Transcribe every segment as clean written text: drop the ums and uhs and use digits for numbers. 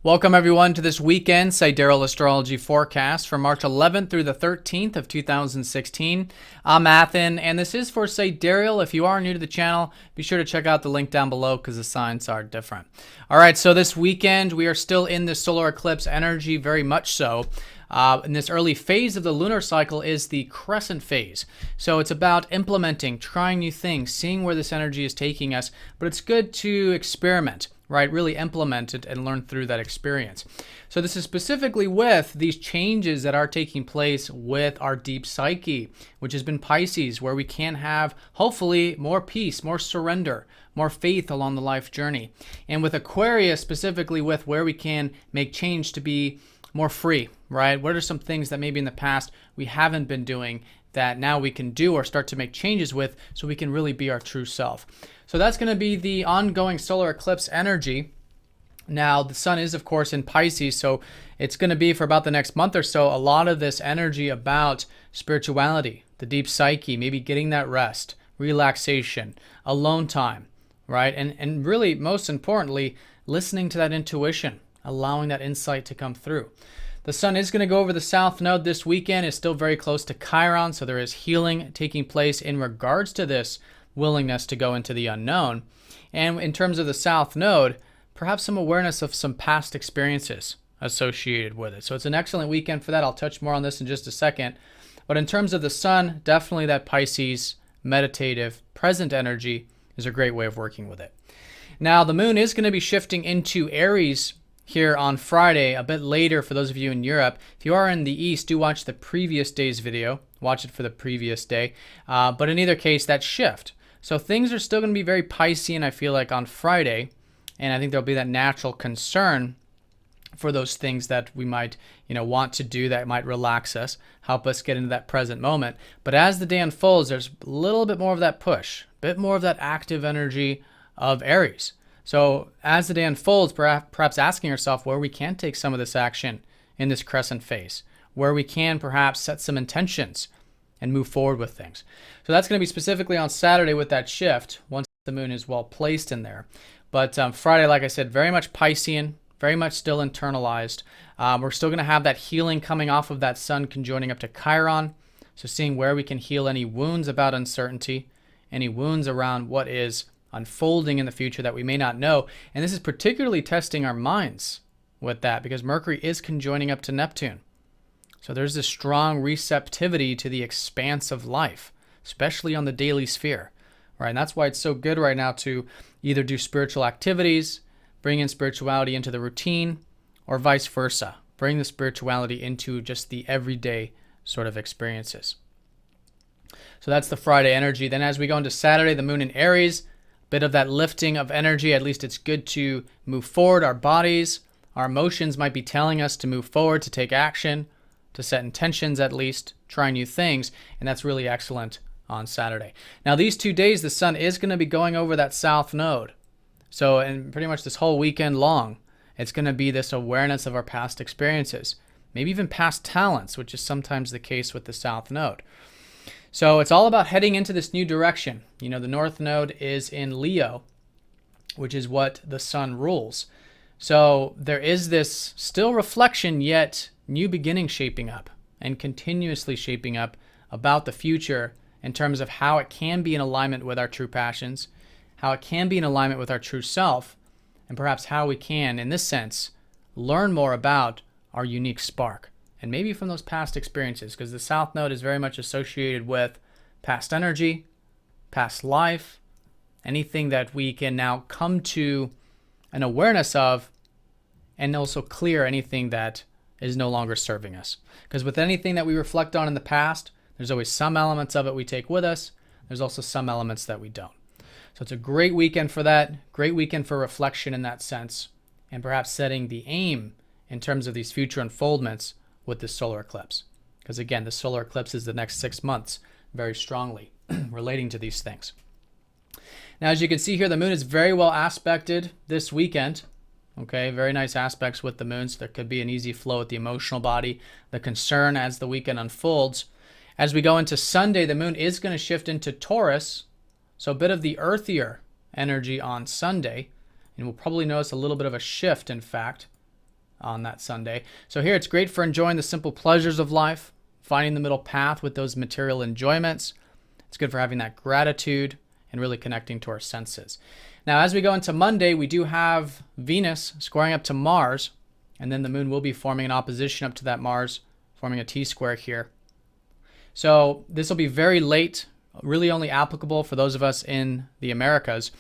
Welcome everyone to this weekend Sidereal Astrology forecast from March 11th through the 13th of 2016. I'm Athen, and this is for Sidereal. If you are new to the channel, be sure to check out the link down below because the signs are different. All right, so this weekend we are still in the solar eclipse energy, very much so. In this early phase of the lunar cycle is the Crescent phase. So it's about implementing, trying new things, seeing where this energy is taking us, but it's good to experiment, right? Really implement it and learn through that experience. So this is specifically with these changes that are taking place with our deep psyche, which has been Pisces, where we can have hopefully more peace, more surrender, more faith along the life journey. And with Aquarius, specifically with where we can make change to be more free, right? What are some things that maybe in the past we haven't been doing that now we can do or start to make changes with so we can really be our true self? So that's going to be the ongoing solar eclipse energy. Now, the sun is, of course, in Pisces, so it's going to be for about the next month or so a lot of this energy about spirituality, the deep psyche, maybe getting that rest, relaxation, alone time, right? And really, most importantly, listening to that intuition, allowing that insight to come through. The sun is going to go over the south node this weekend. It's still very close to Chiron, so there is healing taking place in regards to this willingness to go into the unknown. And in terms of the south node, perhaps some awareness of some past experiences associated with it. So it's an excellent weekend for that. I'll touch more on this in just a second. But in terms of the sun, definitely that Pisces meditative present energy is a great way of working with it. Now, the moon is going to be shifting into Aries here on Friday, a bit later for those of you in Europe. If you are in the East, do watch the previous day's video. Watch it for the previous day. But in either case, that shift. So things are still going to be very Piscean, I feel like, on Friday. And I think there'll be that natural concern for those things that we might, want to do that might relax us, help us get into that present moment. But as the day unfolds, there's a little bit more of that push, a bit more of that active energy of Aries. So as the day unfolds, perhaps asking yourself where we can take some of this action in this crescent phase, where we can perhaps set some intentions and move forward with things. So that's going to be specifically on Saturday with that shift, once the moon is well placed in there. But Friday, like I said, very much Piscean, very much still internalized. We're still going to have that healing coming off of that sun conjoining up to Chiron. So seeing where we can heal any wounds about uncertainty, any wounds around what is unfolding in the future that we may not know. And this is particularly testing our minds with that because Mercury is conjoining up to Neptune. So there's this strong receptivity to the expanse of life, especially on the daily sphere, right? And that's why it's so good right now to either do spiritual activities, bring in spirituality into the routine, or vice versa. Bring the spirituality into just the everyday sort of experiences. So that's the Friday energy. Then as we go into Saturday, the moon in Aries, bit of that lifting of energy. At least it's good to move forward. Our bodies, our emotions might be telling us to move forward, to take action, to set intentions at least, try new things, and that's really excellent on Saturday. Now these 2 days, the sun is going to be going over that south node. So, and pretty much this whole weekend long, it's going to be this awareness of our past experiences, maybe even past talents, which is sometimes the case with the south node. So it's all about heading into this new direction. The north node is in Leo, which is what the sun rules. So there is this still reflection, yet new beginning shaping up and continuously shaping up about the future in terms of how it can be in alignment with our true passions, how it can be in alignment with our true self, and perhaps how we can, in this sense, learn more about our unique spark. And maybe from those past experiences, because the south node is very much associated with past energy, past life, anything that we can now come to an awareness of, and also clear anything that is no longer serving us. Because with anything that we reflect on in the past, there's always some elements of it we take with us. There's also some elements that we don't. So it's a great weekend for that, great weekend for reflection in that sense, and perhaps setting the aim in terms of these future unfoldments with this solar eclipse. Because again, the solar eclipse is the next 6 months very strongly relating to these things. Now, as you can see here, the moon is very well aspected this weekend. Okay, very nice aspects with the moon, so there could be an easy flow with the emotional body, the concern as the weekend unfolds. As we go into Sunday, the moon is going to shift into Taurus, so a bit of the earthier energy on Sunday, and we'll probably notice a little bit of a shift, in fact, on that Sunday. So here it's great for enjoying the simple pleasures of life, finding the middle path with those material enjoyments. It's good for having that gratitude and really connecting to our senses. Now, as we go into Monday, we do have Venus squaring up to Mars, and then the moon will be forming an opposition up to that Mars, forming a T-square here. So this will be very late, really only applicable for those of us in the Americas.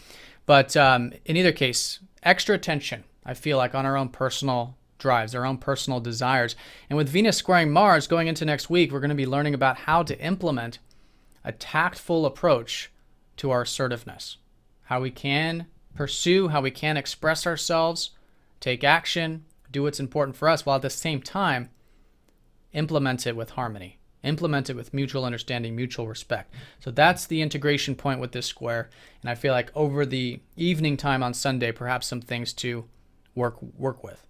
But in either case, extra attention, I feel like, on our own personal drives, our own personal desires. And with Venus squaring Mars going into next week, we're going to be learning about how to implement a tactful approach to our assertiveness, how we can pursue, how we can express ourselves, take action, do what's important for us, while at the same time implement it with harmony. Implement it with mutual understanding, mutual respect. So that's the integration point with this square. And I feel like over the evening time on Sunday, perhaps some things to work with.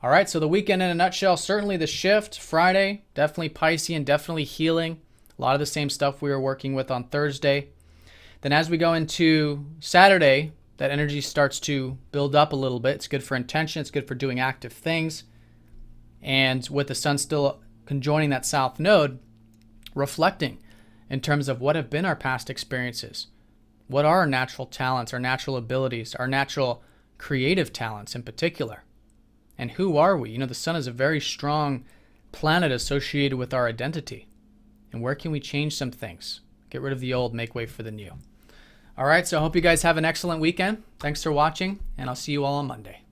All right, so the weekend in a nutshell, certainly the shift, Friday, definitely Piscean, definitely healing. A lot of the same stuff we were working with on Thursday. Then as we go into Saturday, that energy starts to build up a little bit. It's good for intention. It's good for doing active things. And with the sun still conjoining that south node, reflecting in terms of what have been our past experiences. What are our natural talents, our natural abilities, our natural creative talents in particular? And who are we? You know, the sun is a very strong planet associated with our identity. And where can we change some things? Get rid of the old, make way for the new. All right, so I hope you guys have an excellent weekend. Thanks for watching, and I'll see you all on Monday.